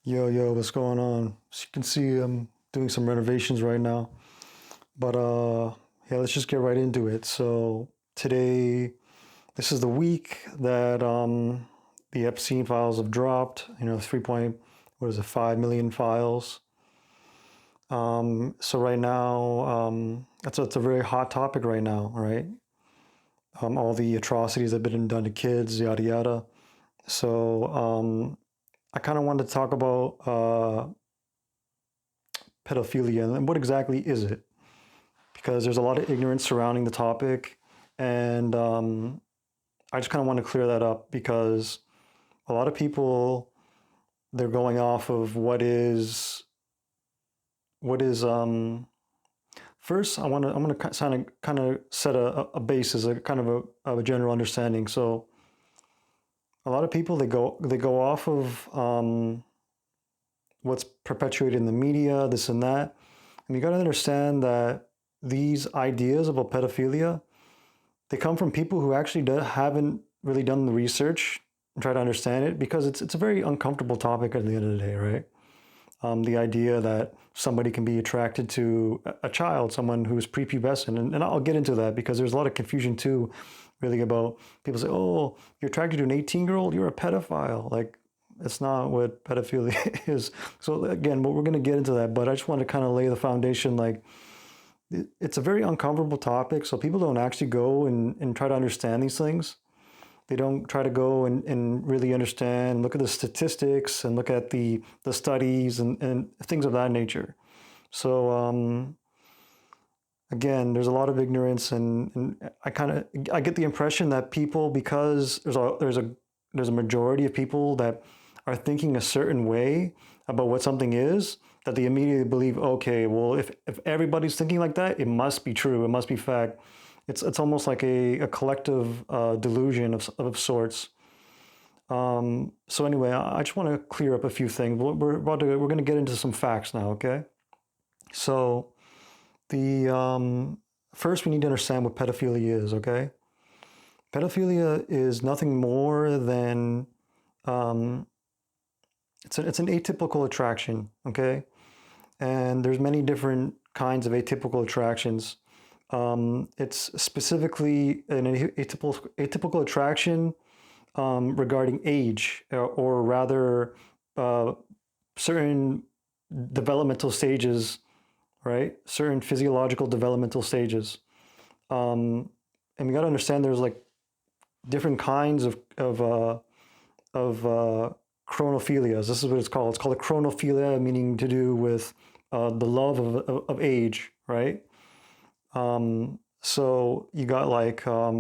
Yo, what's going on? As you can see, I'm doing some renovations right now. But yeah, let's just get right into it. So today, this is the week that the Epstein files have dropped. 5 million files. So right now, that's a very hot topic right now, right? All the atrocities that have been done to kids, yada yada. So I kind of wanted to talk about pedophilia and what exactly is it? Because there's a lot of ignorance surrounding the topic, and I just kind of want to clear that up because a lot of people, they're going off of what is first. I'm going to kind of set a basis, a kind of a general understanding. So a lot of people, they go off of what's perpetuated in the media, this and that, and you got to understand that these ideas about pedophilia, they come from people who actually haven't really done the research and try to understand it, because it's a very uncomfortable topic at the end of the day, right? The idea that somebody can be attracted to a child, someone who's prepubescent, and I'll get into that because there's a lot of confusion too, really, about people say, oh, you're attracted to an 18-year-old, you're a pedophile. Like, it's not what pedophilia is. So again, we're going to get into that, but I just want to kind of lay the foundation. Like, it's a very uncomfortable topic, so people don't actually go and try to understand these things. They don't try to go and really understand, look at the statistics and look at the studies and things of that nature. So again, there's a lot of ignorance, and I get the impression that people, because there's a majority of people that are thinking a certain way about what something is, that they immediately believe, okay, well, if everybody's thinking like that, it must be true, it must be fact. It's almost like a collective delusion of sorts. So anyway, I just want to clear up a few things. We're going to get into some facts now, okay? So the first, we need to understand what pedophilia is, okay? Pedophilia is nothing more than it's an atypical attraction, okay? And there's many different kinds of atypical attractions. It's specifically an atypical attraction regarding age, or rather certain developmental stages, right? Certain physiological developmental stages. And we got to understand there's like different kinds of chronophilias. This is what it's called. It's called a chronophilia, meaning to do with the love of age, right? So you got like, I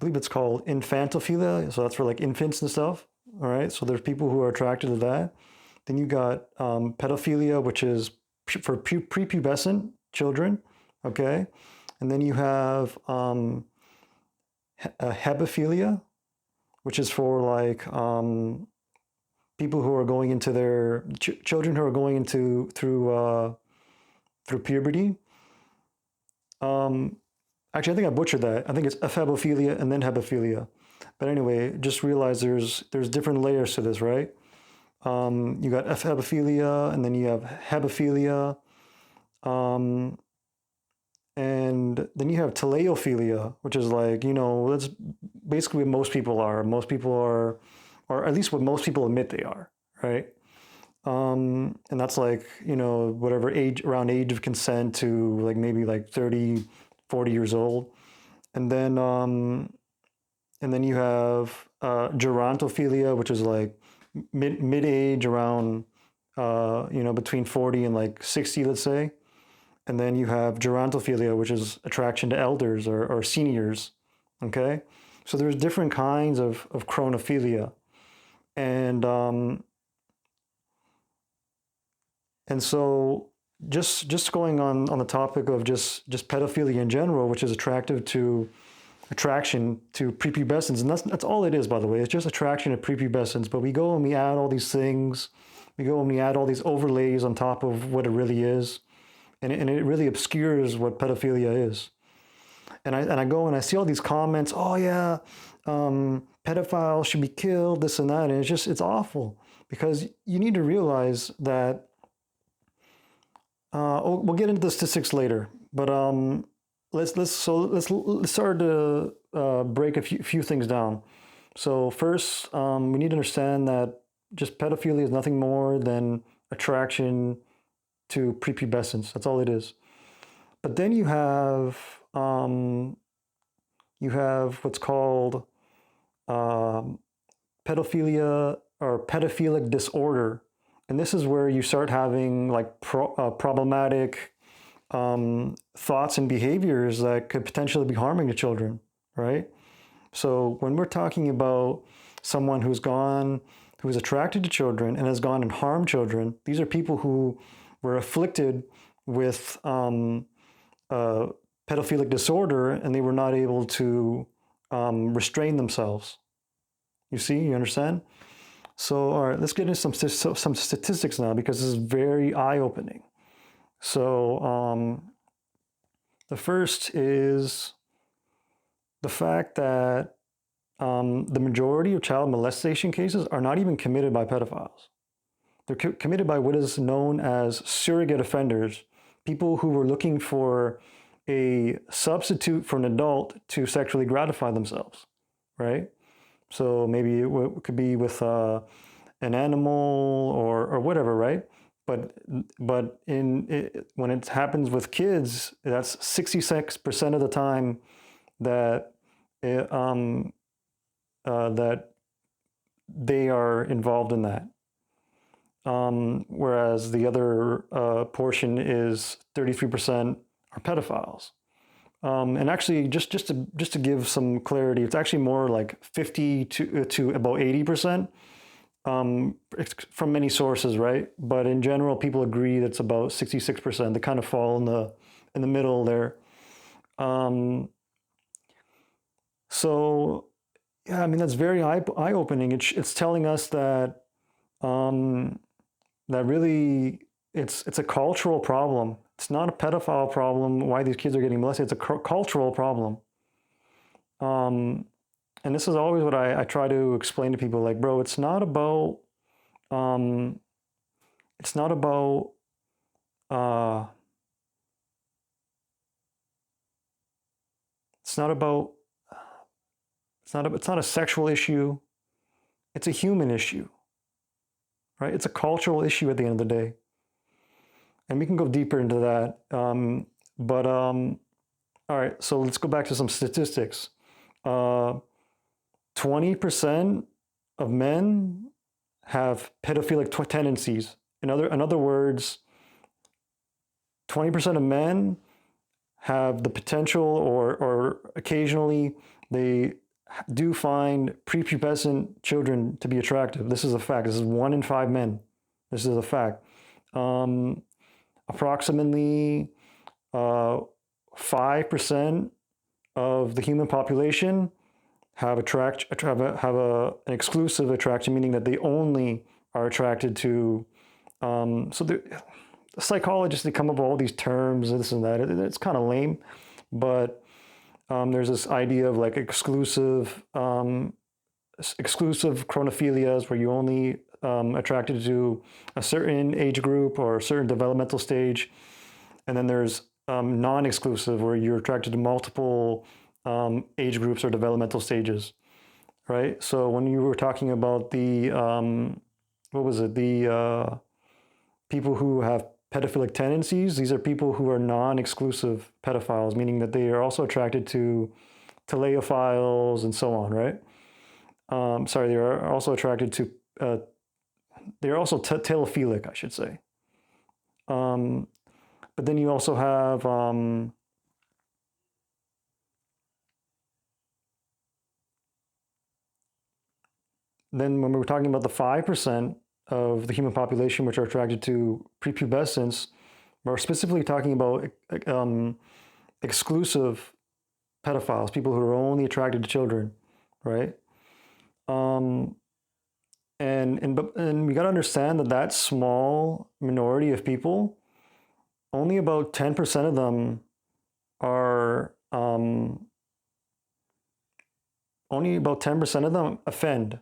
believe it's called infantophilia. So that's for like infants and stuff. All right. So there's people who are attracted to that. Then you got pedophilia, which is for prepubescent children. Okay. And then you have hebephilia, which is for like people who are going into their children who are going into through puberty. Actually, I think I butchered that. I think it's ephebophilia and then hebephilia. But anyway, just realize there's different layers to this, right? You got ephebophilia, and then you have hebephilia, and then you have teleophilia, which is like, that's basically what most people are. Most people are, or at least what most people admit they are, right? And that's like, whatever age, around age of consent to like maybe like 30, 40 years old. And then you have gerontophilia, which is like mid age, around between 40 and like 60, let's say. And then you have gerontophilia, which is attraction to elders or seniors. Okay, so there's different kinds of chronophilia, and so just going on the topic of just pedophilia in general, which is attraction to prepubescence, and that's all it is, by the way. It's just attraction to prepubescence. But we go and we add all these things, we go and we add all these overlays on top of what it really is, and it really obscures what pedophilia is. And I go and I see all these comments. Oh yeah, pedophiles should be killed, this and that. And it's awful because you need to realize that, we'll get into the statistics later, but let's start to break a few things down. So first, we need to understand that just pedophilia is nothing more than attraction to prepubescence. That's all it is. But then you have what's called pedophilia or pedophilic disorder, and this is where you start having like problematic thoughts and behaviors that could potentially be harming to children, right? So when we're talking about someone who is attracted to children and has gone and harmed children, these are people who were afflicted with pedophilic disorder and they were not able to restrain themselves. You see, you understand? So, all right, let's get into some statistics now because this is very eye-opening. So, the first is the fact that the majority of child molestation cases are not even committed by pedophiles. They're committed by what is known as surrogate offenders, people who were looking for a substitute for an adult to sexually gratify themselves, right? So maybe it could be with an animal or whatever, right? But when it happens with kids, that's 66% of the time that that they are involved in that. Whereas the other portion is 33% are pedophiles. And actually, just to give some clarity, it's actually more like 50 to about 80%, from many sources, right? But in general, people agree that's about 66%. They kind of fall in the middle there. So yeah, I mean that's very eye-opening. It's telling us that that really it's a cultural problem. It's not a pedophile problem, why these kids are getting molested. It's a cultural problem. And this is always what I try to explain to people, like, bro, it's not about, it's not about, it's not about, it's not a sexual issue. It's a human issue, right? It's a cultural issue at the end of the day. And we can go deeper into that. All right, so let's go back to some statistics. 20% of men have pedophilic tendencies. In other words, 20% of men have the potential or occasionally they do find prepubescent children to be attractive. This is a fact. This is 1 in 5 men. This is a fact. Approximately 5% of the human population have an exclusive attraction, meaning that they only are attracted to. So the psychologists, they come up with all these terms, this and that. It's kind of lame, but there's this idea of like exclusive chronophilias, where you only attracted to a certain age group or a certain developmental stage, and then there's non-exclusive, where you're attracted to multiple age groups or developmental stages, right? So when you were talking about the what was it, the people who have pedophilic tendencies, these are people who are non-exclusive pedophiles, meaning that they are also attracted to teleophiles and so on, right? Sorry, they are also attracted to, they're also telephilic, I should say. But then you also have, then when we were talking about the 5% of the human population which are attracted to prepubescence, we're specifically talking about exclusive pedophiles, people who are only attracted to children, right? And we got to understand that that small minority of people, only about 10% of them are only about 10% of them offend.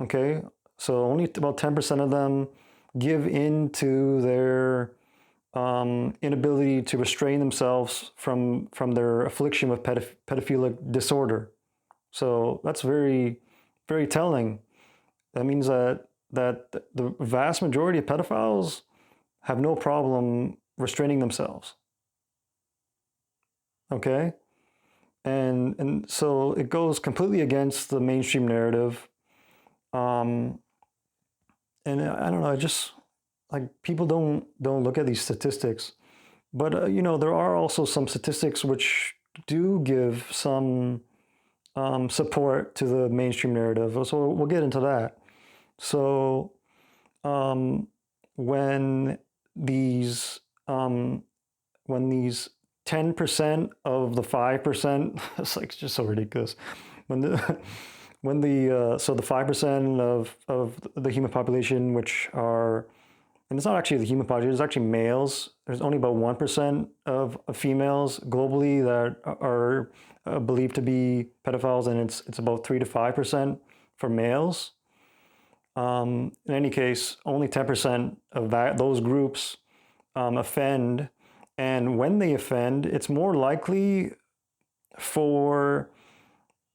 Okay, so only about 10% of them give in to their inability to restrain themselves from their affliction with pedophilic disorder. So that's very, very telling. That means that the vast majority of pedophiles have no problem restraining themselves. Okay, and so it goes completely against the mainstream narrative. Um, and I don't know, I just like people don't look at these statistics, but you know, there are also some statistics which do give some support to the mainstream narrative. So we'll get into that. So um, when these um, when these 10% of the 5%, it's like just so ridiculous. When the when the so the 5% of the human population, which are, and it's not actually the human population, it's actually males. There's only about 1% of females globally that are believed to be pedophiles, and it's about 3 to 5% for males. In any case, only 10% of those groups offend, and when they offend, it's more likely for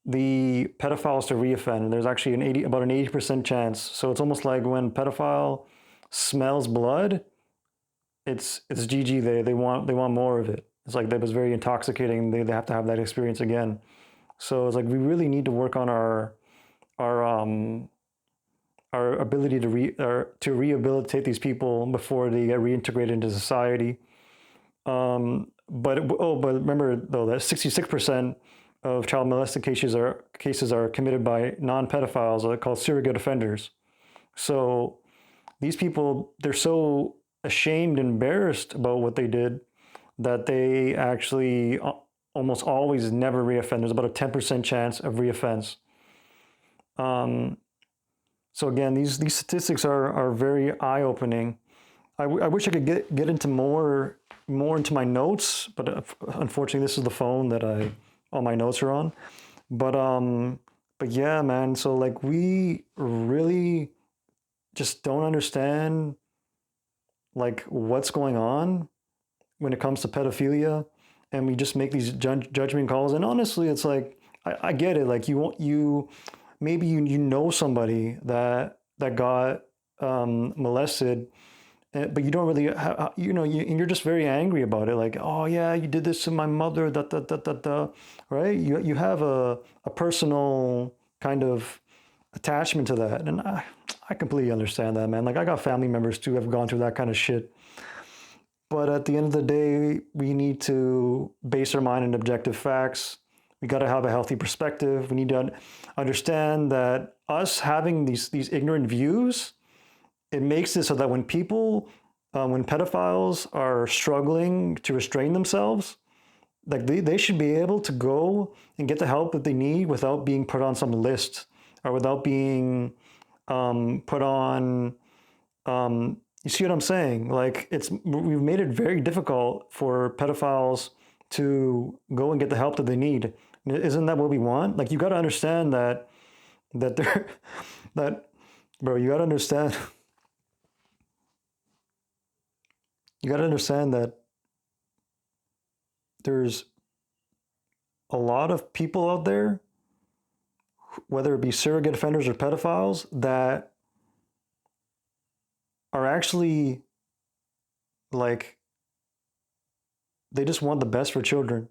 the pedophiles to reoffend. There's actually about an 80% chance. So it's almost like when pedophile smells blood, it's GG. They want more of it. It's like that was very intoxicating. They have to have that experience again. So it's like we really need to work on our ability to rehabilitate these people before they get reintegrated into society. But remember though that 66% of child molesting cases are committed by non-pedophiles, called surrogate offenders. So these people, they're so ashamed and embarrassed about what they did that they actually almost always never reoffend. There's about a 10% chance of reoffense. So again, these statistics are very eye-opening. I wish I could get into more into my notes, but unfortunately, this is the phone that all my notes are on. But yeah, man. So like, we really just don't understand like what's going on when it comes to pedophilia, and we just make these judgment calls. And honestly, it's like I get it. Like maybe you know somebody that got molested, but you don't really, and you're just very angry about it. Like, oh yeah, you did this to my mother, right? You have a personal kind of attachment to that, and I completely understand that, man. Like, I got family members too who have gone through that kind of shit. But at the end of the day, we need to base our mind on objective facts. We got to have a healthy perspective. We need to understand that us having these ignorant views, it makes it so that when pedophiles are struggling to restrain themselves, like they should be able to go and get the help that they need without being put on some list, or without being put on. You see what I'm saying? Like, we've made it very difficult for pedophiles to go and get the help that they need. Isn't that what we want? Like, you got to understand that they're that, bro. You got to understand. You got to understand that there's a lot of people out there, whether it be surrogate offenders or pedophiles, that are actually like, they just want the best for children.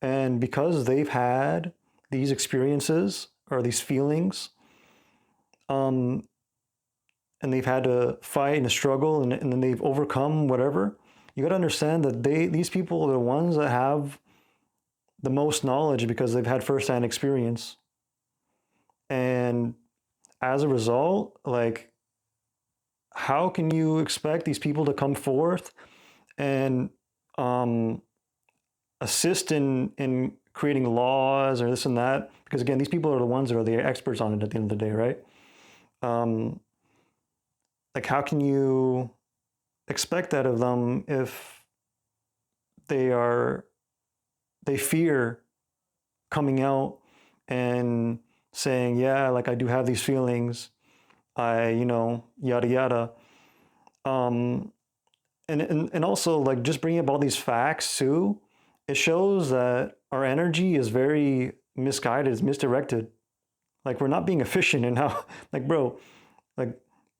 And because they've had these experiences or these feelings, and they've had to fight and struggle, and then they've overcome whatever, you got to understand that these people are the ones that have the most knowledge because they've had firsthand experience. And as a result, like, how can you expect these people to come forth and assist in creating laws or this and that? Because again, these people are the ones that are the experts on it at the end of the day, right? Like, how can you expect that of them if they fear coming out and saying, yeah, like I do have these feelings, yada yada. Um, and also like just bringing up all these facts too, it shows that our energy is very misguided, it's misdirected. Like we're not being efficient in how, like, bro, like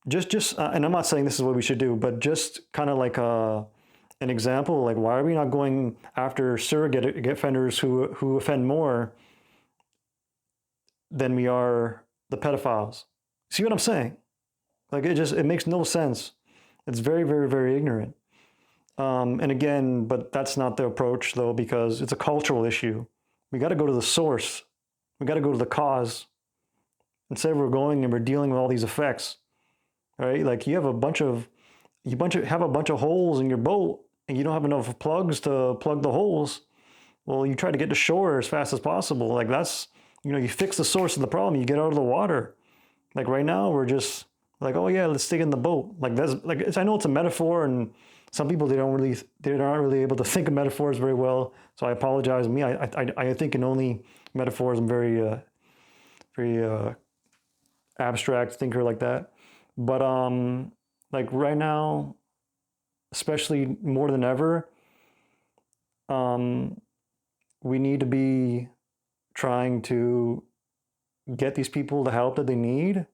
just and I'm not saying this is what we should do, but just kind of like an example, like why are we not going after surrogate offenders who offend more than we are the pedophiles? See what I'm saying? Like it makes no sense. It's very, very, very ignorant. And again, but that's not the approach though, because it's a cultural issue. We got to go to the source. We got to go to the cause. Instead, we're going and we're dealing with all these effects, right? Like you have a bunch of holes in your boat, and you don't have enough plugs to plug the holes. Well, you try to get to shore as fast as possible. Like that's, you fix the source of the problem. You get out of the water. Like right now, we're just like, oh yeah, let's stick in the boat. Like that's like I know it's a metaphor, and some people they're not really able to think of metaphors very well. So I apologize. Me, I think in only metaphors. I'm very abstract thinker like that. But like right now, especially more than ever, um, we need to be trying to get these people the help that they need,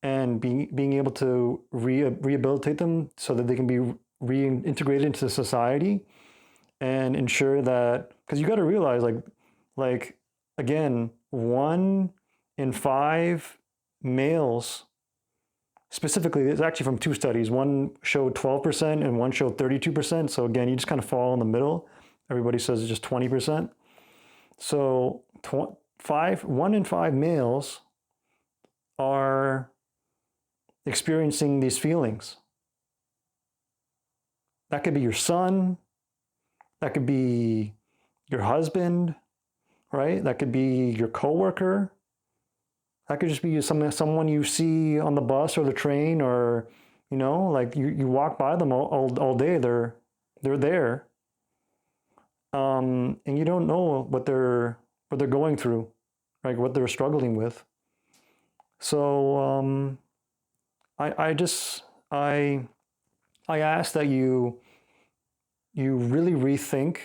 and being able to rehabilitate them so that they can be reintegrated into society, and ensure that, because you got to realize like again, 1 in 5 males, specifically, it's actually from 2 studies. One showed 12% and one showed 32%. So again, you just kind of fall in the middle. Everybody says it's just 20%. So 1 in 5 males are experiencing these feelings. That could be your son, that could be your husband, right? That could be your coworker. That could just be someone you see on the bus or the train, or like you walk by them all day. They're there, and you don't know what they're going through, like what they're struggling with. So I just I ask that you really rethink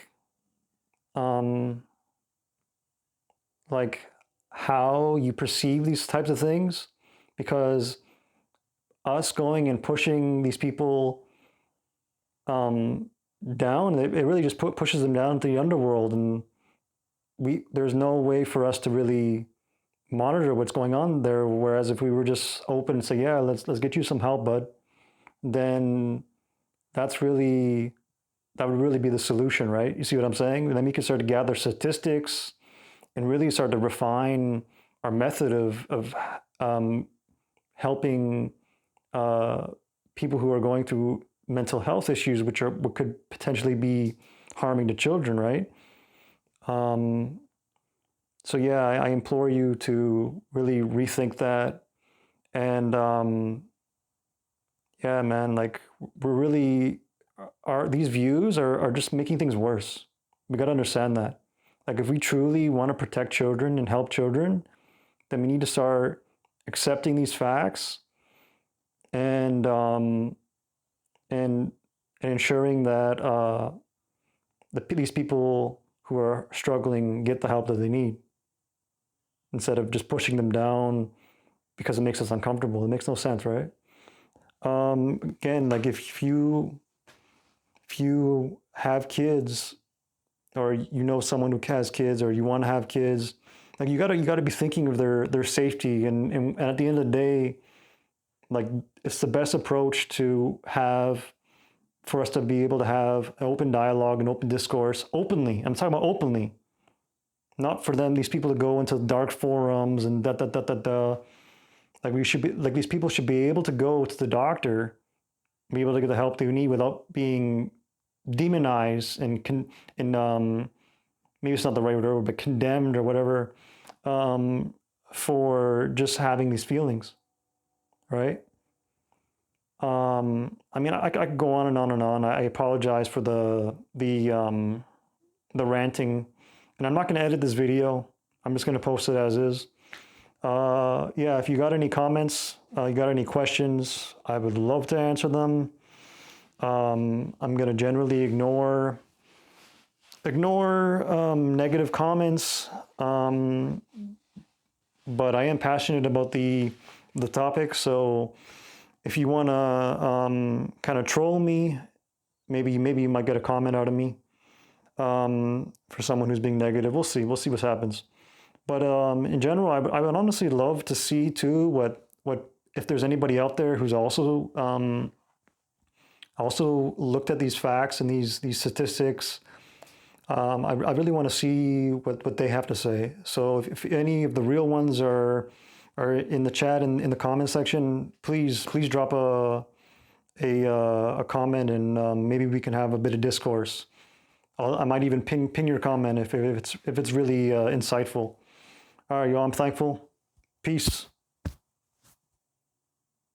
like how you perceive these types of things, because us going and pushing these people down, it really just pushes them down to the underworld, and there's no way for us to really monitor what's going on there. Whereas if we were just open and say, yeah, let's get you some help, bud, then that would really be the solution, right? You see what I'm saying? And then we can start to gather statistics and really start to refine our method of helping people who are going through mental health issues, which could potentially be harming to children, right? So yeah, I implore you to really rethink that. And yeah, man, like these views are just making things worse. We got to understand that. Like if we truly want to protect children and help children, then we need to start accepting these facts, and and ensuring that these people who are struggling get the help that they need, instead of just pushing them down because it makes us uncomfortable. It makes no sense, right? Again, like if you have kids, or someone who has kids, or you want to have kids, like you gotta be thinking of their safety, and at the end of the day, like it's the best approach to have, for us to be able to have an open dialogue and open discourse openly. I'm talking about openly, not for these people to go into dark forums and da. Like these people should be able to go to the doctor, be able to get the help they need without being demonized and maybe it's not the right word, but condemned or whatever, for just having these feelings, right? I mean, I could go on and on and on. I apologize for the ranting, and I'm not going to edit this video. I'm just going to post it as is. Yeah, if you got any comments, you got any questions, I would love to answer them. I'm going to generally ignore negative comments, but I am passionate about the topic. So if you want to kind of troll me, maybe you might get a comment out of me. For someone who's being negative, we'll see what happens. But in general, I would honestly love to see too what if there's anybody out there who's also looked at these facts and these statistics. I really want to see what they have to say. So if any of the real ones are in the chat and in the comment section, please drop a comment, and maybe we can have a bit of discourse. I might even ping your comment if it's really insightful. All right, y'all, I'm thankful. Peace.